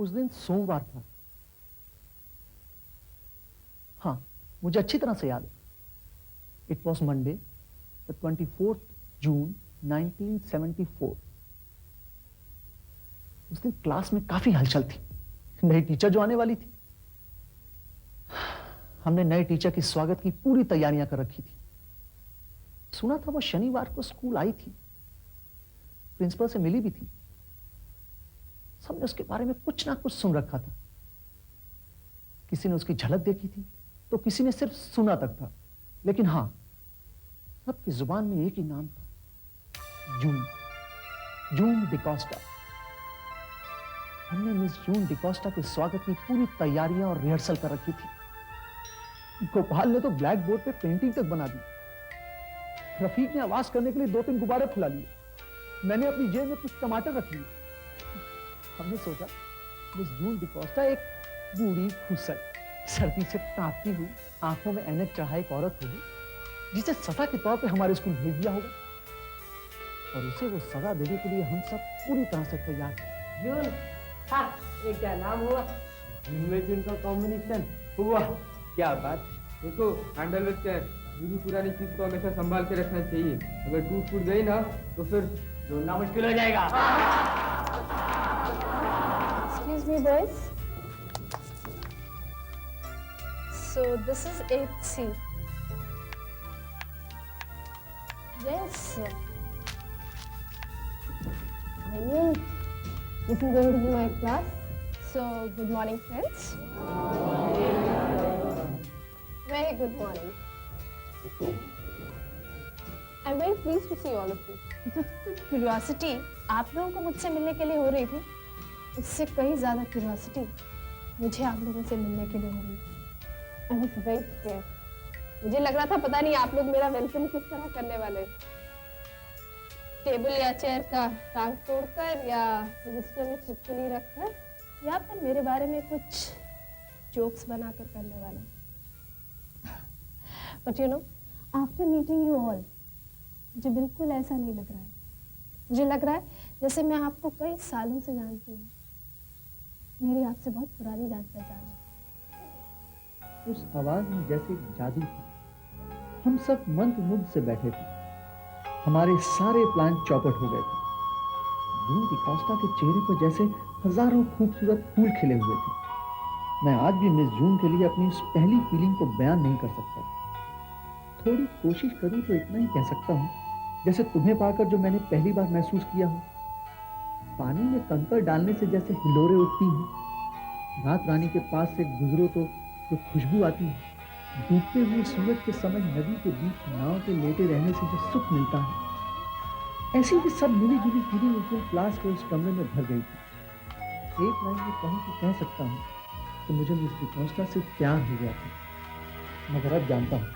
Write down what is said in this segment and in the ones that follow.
उस दिन सोमवार था। हाँ, मुझे अच्छी तरह से याद है। It was Monday the 24th जून 1974। उस दिन क्लास में काफी हलचल थी। नई टीचर जो आने वाली थी। हमने नए टीचर के स्वागत की पूरी तैयारियां कर रखी थी। सुना था वो शनिवार को स्कूल आई थी, प्रिंसिपल से मिली भी थी। सबने उसके बारे में कुछ ना कुछ सुन रखा था। किसी ने उसकी झलक देखी थी तो किसी ने सिर्फ सुना तक था। लेकिन हां, सबकी जुबान में एक ही नाम था, जून। जून डिकोस्टा। हमने मिस जून डिकोस्टा के स्वागत की पूरी तैयारियां और रिहर्सल कर रखी थी। गोपाल ने तो ब्लैक बोर्ड पे पेंटिंग तक बना दी। रफीक ने आवाज करने के लिए 2-3 गुब्बारे फुला लिए। मैंने अपनी जेब में कुछ टमाटर रख लिए। हमने सोचा मिस जून डिकोस्टा एक बूढ़ी खुसर, सर्दी से कांपती हुई, आंखों में ऐनक चढ़ाए एक औरत होगी जिसे सजा के तौर पे हमारे स्कूल भेज दिया होगा। और उसे वो सजा देने के लिए हम सब पूरी तरह से तैयार थे। जून, हाँ, ये क्या नाम हुआ? जून में जून का कॉम्बिनेशन हुआ। क्या बात। देखो, हैंडल विथ केयर। जूनी पुरानी चीज को हमेशा संभाल के रखना चाहिए। अगर टूट फूट गई ना तो फिर जोड़ना मुश्किल हो जाएगा। Excuse me, boys. So this is 8C. Yes. I mean, this is going to be my class. So good morning, friends. Very good morning. I'm very pleased to see all of you. जितनी curiosity आप लोगों को मुझसे मिलने के लिए हो रही थी, उससे कहीं ज्यादा क्यूरियोसिटी मुझे आप लोगों से मिलने के लिए हो रही थी। I was very scared. मुझे लग रहा था पता नहीं आप लोग मेरा वेलकम किस तरह करने वाले। टेबल या चेयर का टांग तोड़कर या रजिस्टर में छिपकली रखकर या फिर मेरे बारे में कुछ जोक्स बनाकर करने वाले। But you know, after meeting you all, मुझे बिल्कुल ऐसा नहीं लग रहा है। मुझे लग रहा है जैसे मैं आपको कई सालों से जानती हूँ। मेरी आपसे बहुत पुरानी जान पहचान है। उस आवाज में जैसे जादू था। हम सब मंत्रमुग्ध से बैठे थे। हमारे सारे प्लान चौपट हो गए थे। जून डिकोस्टा के चेहरे पर जैसे हजारों खूबसूरत फूल खिले हुए थे। मैं आज भी मिस जून के लिए अपनी उस पहली फीलिंग को बयान नहीं कर सकता। थोड़ी कोशिश करूं तो इतना ही कह सकता हूं, जैसे तुम्हें पाकर जो मैंने पहली बार महसूस किया हो। पानी में कंकड़ डालने से जैसे हिलोरे उठती हैं, रात रानी के पास से गुजरो तो जो खुशबू आती है, डूबते हुए सूरज के समय नदी के बीच नाव के लेटे रहने से जो सुख मिलता है, ऐसी ही सब मिली जुली फीलिंग उस दिन क्लास के उस कमरे में भर गई थी। एक लाइन में कहूं तो कह सकता हूं कि मुझे मिस डिकोस्टा से प्यार हो गया था। मगर अब जानता हूं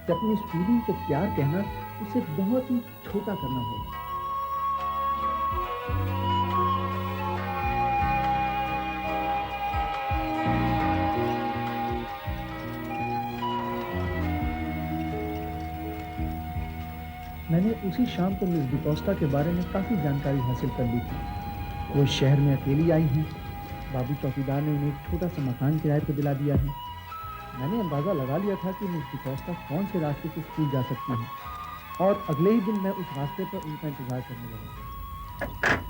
कि अपनी इस फीलिंग को प्यार कहना उसे बहुत ही छोटा करना होगा। मैंने उसी शाम को मिस डिकोस्टा के बारे में काफी जानकारी हासिल कर ली थी। वो शहर में अकेली आई हैं। बाबू चौकीदार ने उन्हें एक छोटा सा मकान किराए पर दिला दिया है। मैंने अंदाजा लगा लिया था कि मिस डिकोस्टा कौन से रास्ते से स्कूल जा सकती हैं, और अगले ही दिन मैं उस रास्ते पर उनका इंतजार करने लगा।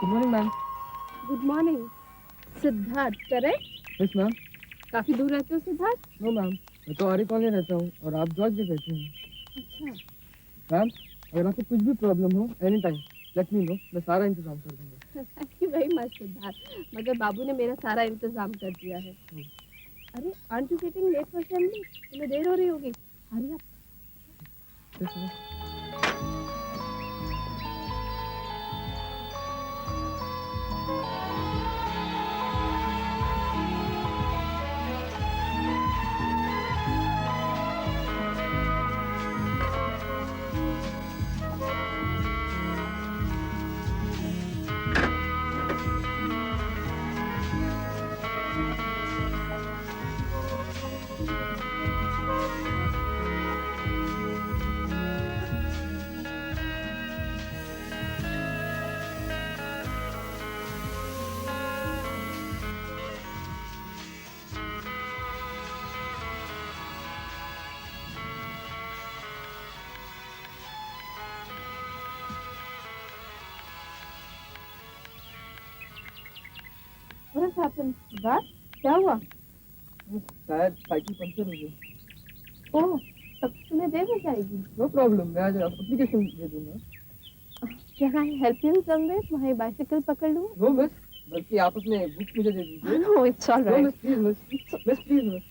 Good morning ma'am. Good morning Siddharth, correct? Yes ma'am. काफी दूर रहते हो सिद्धार्थ? नो मैम, मैं तो आरी कॉलेज रहता हूँ और आप जॉर्ज में रहते हैं। अच्छा। मैम, अगर आपको कुछ भी प्रॉब्लम हो any time let me know, मैं सारा इंतजाम कर दूंगा। Thank you very much Siddharth, मगर बाबू ने मेरा सारा इंतजाम कर दिया है। अरे aunty sitting late for assembly, तुम्हें देर हो रही होगी। Hurry up. Yes ma'am. What has happened, Siddharth? क्या हुआ? शायद साइकिल पंक्चर हो गई। ओह, तब तुम्हें देर हो जाएगी। नो प्रॉब्लम, मैं आज एप्लीकेशन दे दूंगा। Can I help you in some way? तुम्हारी बाइसिकल पकड़ लूँ? नो मिस, बल्कि आप अपने बुक मुझे दे दीजिए। No, it's all no right. Miss, please miss please miss.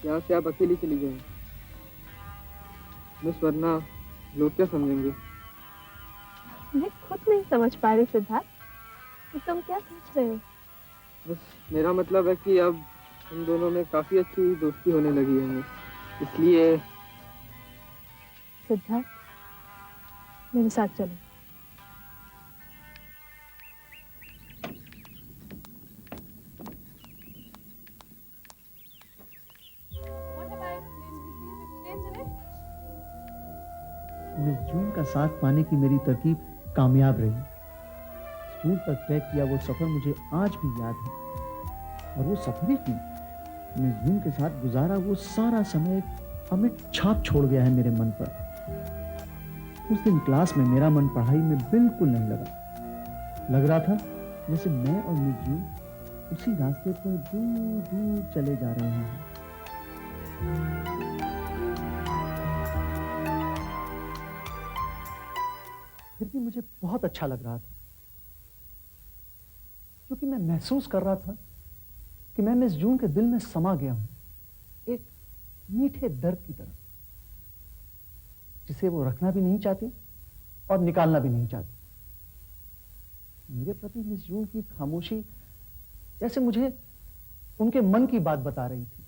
यहाँ से आप अकेली चली जाएं। मिस, वरना लोग क्या समझेंगे? मैं खुद नहीं समझ पा रही सिद्धार्थ कि तुम क्या सोच रहे हो। बस मेरा मतलब है कि अब हम दोनों में काफी अच्छी दोस्ती होने लगी है, इसलिए सिद्धार्थ मेरे साथ चलो। मिस जून का साथ पाने की मेरी तरकीब कामयाब रही। स्कूल तक तय किया वो सफर मुझे आज भी याद है, और वो सफर ही क्यों, मिस जून के साथ गुजारा वो सारा समय एक अमिट छाप छोड़ गया है मेरे मन पर। उस दिन क्लास में मेरा मन पढ़ाई में बिल्कुल नहीं लगा। लग रहा था जैसे मैं और मिस जून उसी रास्ते पर दूर दूर चले जा रहे हैं। फिर भी मुझे बहुत अच्छा लग रहा था, क्योंकि मैं महसूस कर रहा था कि मैं मिस जून के दिल में समा गया हूं, एक मीठे दर्द की तरह, जिसे वो रखना भी नहीं चाहती और निकालना भी नहीं चाहती। मेरे प्रति मिस जून की खामोशी जैसे मुझे उनके मन की बात बता रही थी।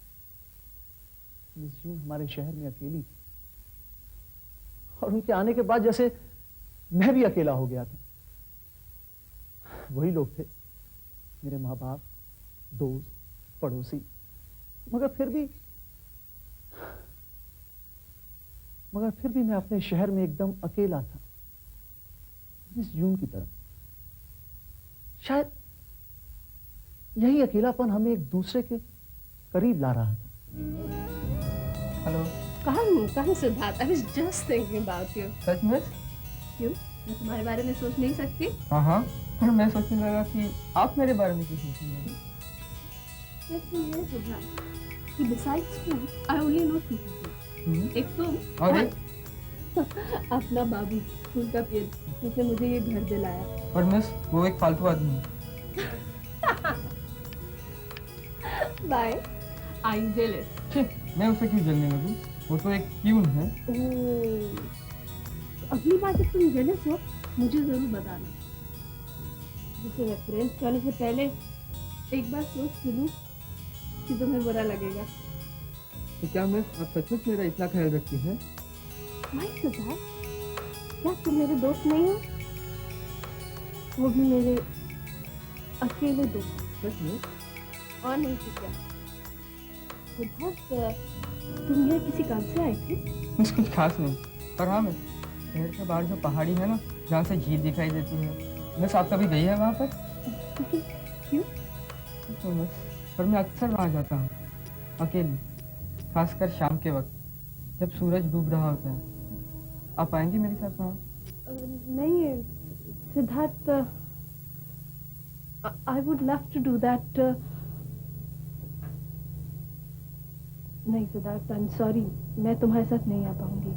मिस जून हमारे शहर में अकेली थी, और उनके आने के बाद जैसे मैं भी अकेला हो गया था। वही लोग थे, मेरे माँ बाप, दोस्त, पड़ोसी, मगर फिर भी मैं अपने शहर में एकदम अकेला था, मिस जून की तरह। शायद यही अकेलापन हमें एक दूसरे के करीब ला रहा था। हेलो। कहाँ Siddharth? I was just thinking about you. सच में? क्यों? मैं तुम्हारे बारे में सोच नहीं सकती? हाँ, पर मैं सोचने लगा कि आप मेरे बारे में क्यों सोचेंगे? ये सिद्धार्थ कि besides you, I only know two people. एक तुम और अपना बाबू, स्कूल का पीएन, जिसने मुझे ये घर दिलाया। पर मिस, वो एक फालतू आदमी है। Bye. I'm jealous. मैं उसे क्यों जलने लगूं? वो तो एक क्यून है। ओह, अगली बार जब तुम जेलस हो मुझे जरूर बताना। जिसे रेफरेंस करने से पहले एक बार सोच लूं कि तुम्हें बुरा लगेगा। तो क्या मिस, आप सचमुच मेरा इतना ख्याल रखती हैं? भाई सिद्धार्थ, क्या तुम मेरे दोस्त नहीं हो? वो भी मेरे अकेले दोस्त। सच में? और नहीं तो क्या? सिद्धार्थ, तुम यहाँ किसी काम से आए थे? बस कुछ खास नहीं, पर हाँ मैं शहर के बाहर जो पहाड़ी है ना, जहाँ से झील दिखाई देती है, बस आप कभी गई है वहाँ पर? क्यों? तो बस, पर मैं अक्सर वहाँ जाता हूँ अकेले, खासकर शाम के वक्त जब सूरज डूब रहा होता है। आप आएंगी मेरे साथ वहाँ? नहीं Siddharth, I would love to do that. नहीं सिद्धार्थ, आई एम सॉरी, मैं तुम्हारे साथ नहीं आ पाऊंगी।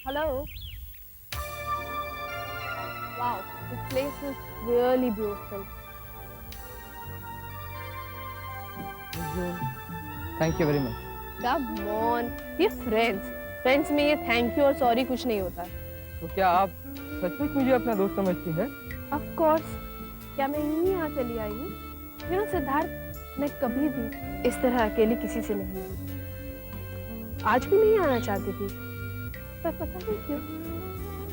Hello. Wow, this place is really beautiful. Thank you very much. Come on, ये friends. Friends में ये thank you और sorry कुछ नहीं होता। तो क्या आप सचमुच मुझे अपना दोस्त समझती हैं? Of course. क्या मैं यूं ही यहाँ चली आई हूँ? You know सिद्धार्थ, मैं कभी भी इस तरह अकेली किसी से नहीं आई। आज भी नहीं आना चाहती थी, पर पता नहीं क्यों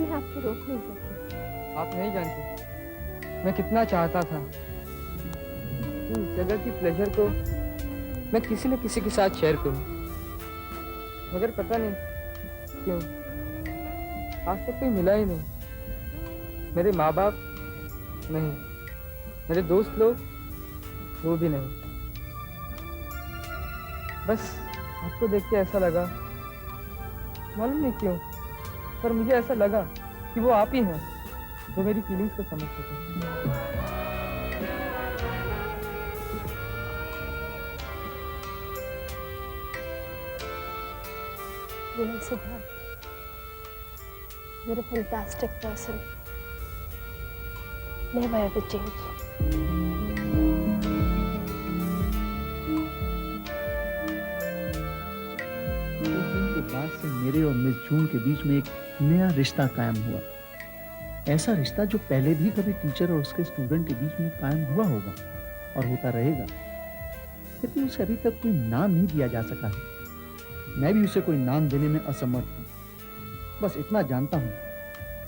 मैं आपको रोक नहीं सकती। आप नहीं जानती मैं कितना चाहता था कि इस जगह की प्लेजर को मैं किसी न किसी के साथ शेयर करूं, मगर पता नहीं क्यों आज तक कोई मिला ही नहीं। मेरे माँ बाप नहीं, मेरे दोस्त लोग वो भी नहीं। बस आपको देख के ऐसा लगा, मालूम नहीं क्यों, पर मुझे ऐसा लगा कि वो आप ही हैं जो मेरी फीलिंग्स को समझ सके। You know, Siddharth, you're a fantastic person. Never ever change. उस दिन के बाद से मेरे और मिस जून के बीच में एक नया रिश्ता कायम हुआ। ऐसा रिश्ता जो पहले भी कभी टीचर और उसके स्टूडेंट के बीच में कायम हुआ होगा और होता रहेगा। फिर भी उसे अभी तक कोई नाम नहीं दिया जा सका है। मैं भी उसे कोई नाम देने में असमर्थ हूँ। बस इतना जानता हूँ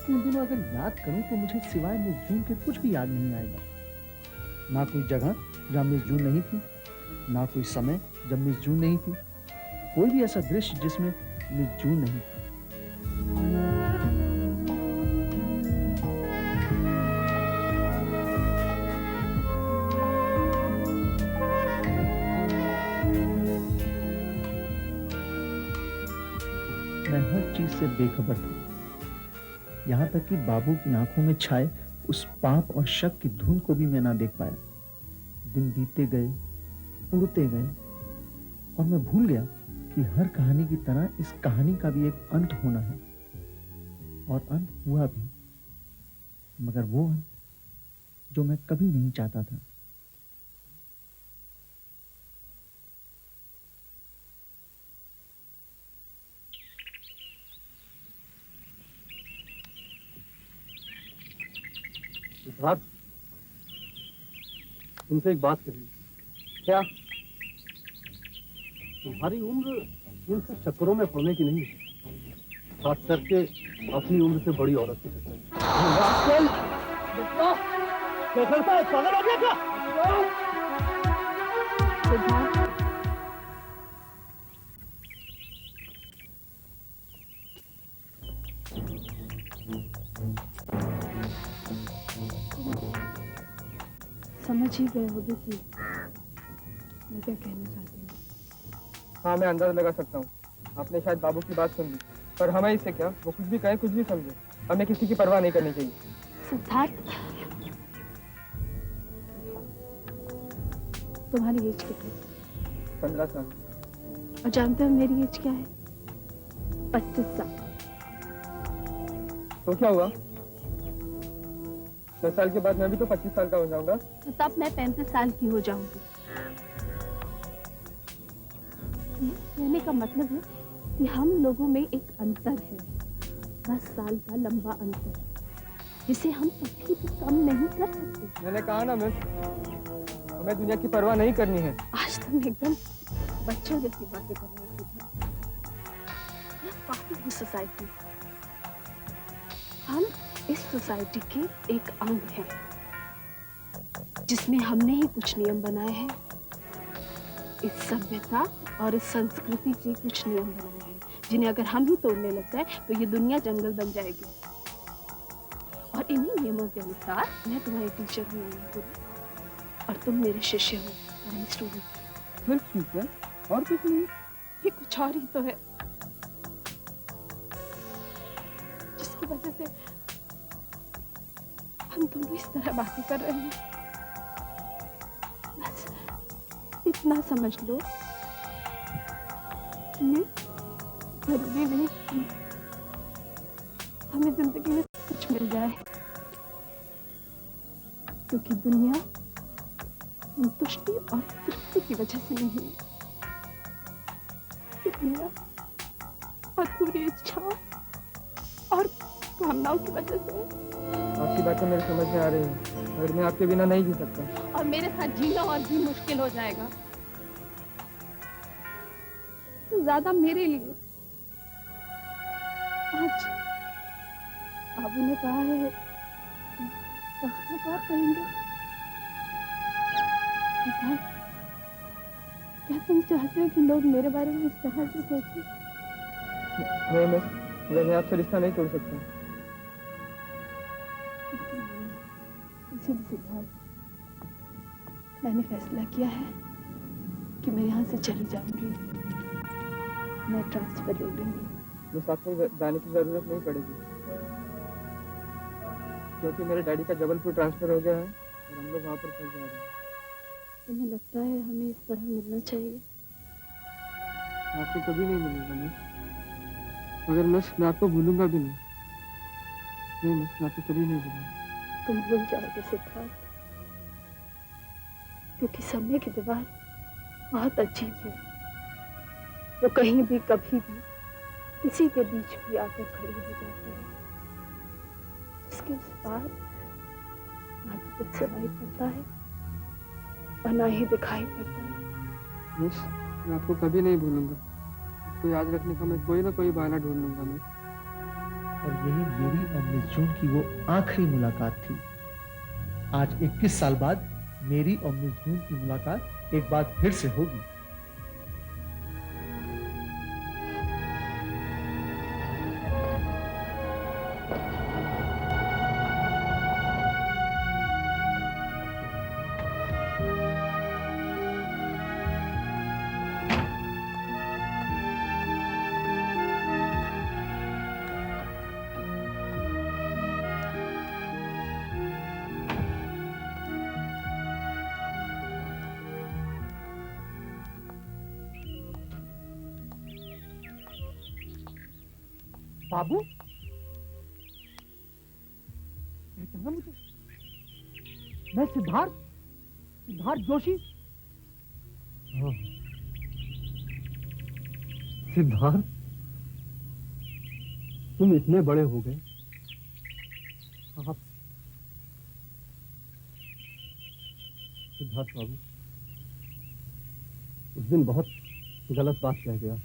कि उन दिनों अगर याद करूँ तो मुझे सिवाय मिस जून के कुछ भी याद नहीं आएगा। ना कोई जगह जहाँ मिस जून नहीं थी, ना कोई समय जब मिस जून नहीं थी, कोई भी ऐसा दृश्य जिसमें मिस जून नहीं थी। मैं हर चीज से बेखबर था, यहाँ तक कि बाबू की आंखों में छाए उस पाप और शक की धुंध को भी मैं ना देख पाया। दिन बीतते गए, उड़ते गए, और मैं भूल गया कि हर कहानी की तरह इस कहानी का भी एक अंत होना है। और अंत हुआ भी, मगर वो अंत जो मैं कभी नहीं चाहता था। सिद्धार्थ, तुमसे एक बात करनी। क्या? तुम्हारी उम्र इन सब चक्करों में पड़ने की नहीं है, खास करके अपनी उम्र से बड़ी औरत के चक्कर में। क्या करता है, पागल हो गया क्या? सिद्धार्थ, समझ ही गए होगे कि मैं क्या कहना चाहती हूँ। हाँ, मैं अंदाजा लगा सकता हूँ। आपने शायद बाबू की बात सुन ली, पर हमें इससे क्या, वो कुछ भी कहे कुछ भी समझे, हमें किसी की परवाह नहीं करनी चाहिए। सिद्धार्थ, तुम्हारी एज कितनी? 15 साल। और जानते हो मेरी एज क्या है? 25 साल। तो क्या हुआ? 10 साल के बाद मैं भी तो 25 साल का हो जाऊंगा। तो तब मैं 35 साल की हो जाऊंगी। कहने का मतलब है कि हम लोगों में एक अंतर है, 10 साल का लंबा अंतर। जिसे हम कभी भी कम नहीं कर सकते। मैंने कहा ना मिस, हमें दुनिया की परवाह नहीं करनी है। आज तुम एकदम बच्चों जैसी बातें कर रहे हो। पार्ट ऑफ सोसाइटी, हम इस सोसाइटी के एक अंग हैं, जिसमें हमने ही कुछ नियम बनाए हैं। इस सभ्यता और इस संस्कृति के कुछ नियम बनाए हैं, जिन्हें अगर हम ही तोड़ने लग जाए तो ये दुनिया जंगल बन जाएगी। और इन्हीं नियमों के अनुसार मैं तुम्हारी टीचर हूँ और तुम मेरे शिष्य हो, मेरे स्टूडेंट। सिर्फ ठीक है और कुछ नहीं। ये कुछ और ही तो है, जिसकी वजह से हम दोनों इस तरह बातें कर रहे हैं। बस इतना समझ लो, ये जरूरी नहीं कि हमें जिंदगी में कुछ मिल जाए, क्योंकि दुनिया संतुष्टि और तृप्ति की वजह से नहीं है, दुनिया अधूरी इच्छाओं और कामनाओं की वजह से। आपकी बातें मेरे समझ में आ रही हैं, मगर मैं आपके बिना नहीं जी सकता। और मेरे साथ जीना और भी मुश्किल हो जाएगा, तो ज्यादा मेरे लिए। आज बाबू ने कहा है, कहाँ कहेंगे? क्या तुम चाहते हो कि लोग मेरे बारे में इस तरह से सोचें? नहीं मिस, मैं आपसे रिश्ता नहीं तोड़ सकता। इसीलिए सिद्धार्थ, मैंने फैसला किया है कि मैं यहाँ से चली जाऊंगी। मैं ट्रांसफर ले लूंगी। मिस, आपको जाने की जरूरत नहीं पड़ेगी, क्योंकि मेरे डैडी का जबलपुर ट्रांसफर हो गया है और हम लोग वहाँ पर फंस जा रहे हैं। तुम्हें लगता है हमें इस तरह मिलना चाहिए? आपसे कभी नहीं मिलूंगा मिस, मगर मिस मैं आपको भूलूंगा भी नहीं। नहीं मिस, मैं आपको कभी नहीं भूलूंगा। तुम भूल जाओगे सिद्धार्थ, क्योंकि समय की दीवार बहुत अजीब है। वो कहीं भी कभी भी किसी के बीच भी आकर खड़ी हो जाती है। उसके उस पार ना तो कुछ सुनाई पड़ता है और ना ही दिखाई पड़ता है। मिस, मैं आपको कभी नहीं भूलूंगा। आपको याद रखने का मैं कोई ना कोई बहाना ढूंढ लूंगा मिस। और यही मेरी और मिस जून की वो आखिरी मुलाकात थी। आज 21 साल बाद मेरी और मिस जून की मुलाकात एक बार फिर से होगी। बाबू, पहचाना मुझे? मैं सिद्धार्थ, सिद्धार्थ जोशी। हाँ। सिद्धार्थ, तुम इतने बड़े हो गए। आप सिद्धार्थ बाबू, उस दिन बहुत गलत बात कह गया।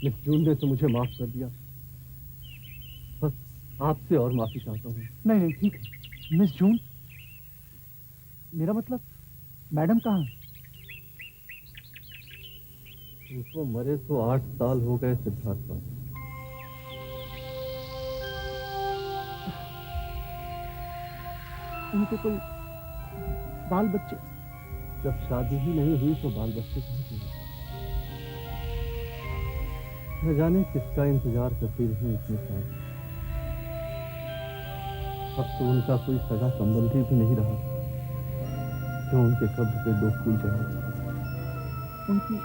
मिस जून ने तो मुझे माफ कर दिया, बस आपसे और माफी चाहता हूँ। नहीं नहीं, ठीक है। मिस जून, मेरा मतलब मैडम कहाँ? उनको मरे तो 8 साल हो गए सिद्धार्थ बाबू। उनके कोई बाल बच्चे? जब शादी ही नहीं हुई तो बाल बच्चे कहाँ से हुए? न जाने किसका इंतजार करती रही इतने साल। अब तो उनका कोई सगा संबंधी भी नहीं रहा जो उनके कब्र पे 2 फूल चढ़ाए। उनकी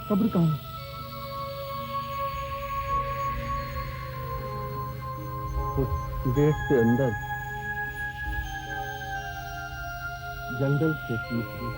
कब्र कहाँ? उस गेट से अंदर, जंगल से तीसरी।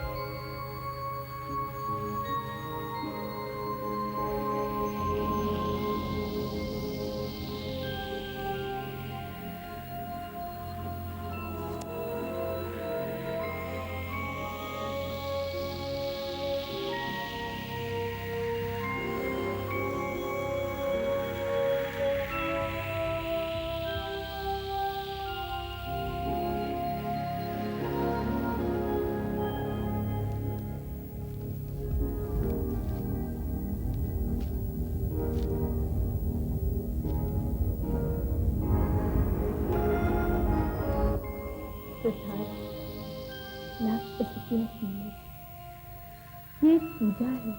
यस नीरज, ये एक पूजा है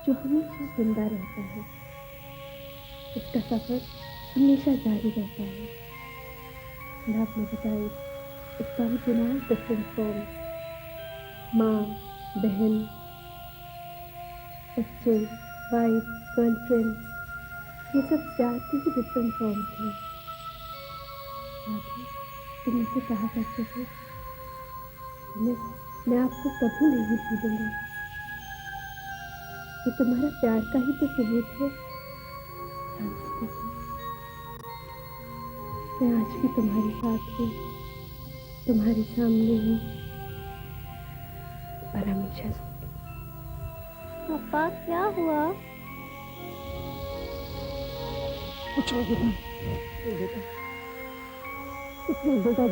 जो हमेशा जिंदा रहता है। इसका सफर हमेशा जारी रहता है। And आपने बताया it comes in all different forms. माँ, बहन, बच्चे, वाइफ, गर्लफ्रेंड, ये सब प्यार के ही डिफरेंट फॉर्म्स हैं। राधे, तुम मुझसे कहा करते थे मैं आपको कभी नहीं भूलूंगा। ये तुम्हारा प्यार का ही तो सबूत है। जानते थे, मैं आज भी तुम्हारे साथ हूँ, तुम्हारे सामने हूँ और हमेशा से। पापा क्या हुआ? कुछ नहीं बेटा, कुछ नहीं बेटा,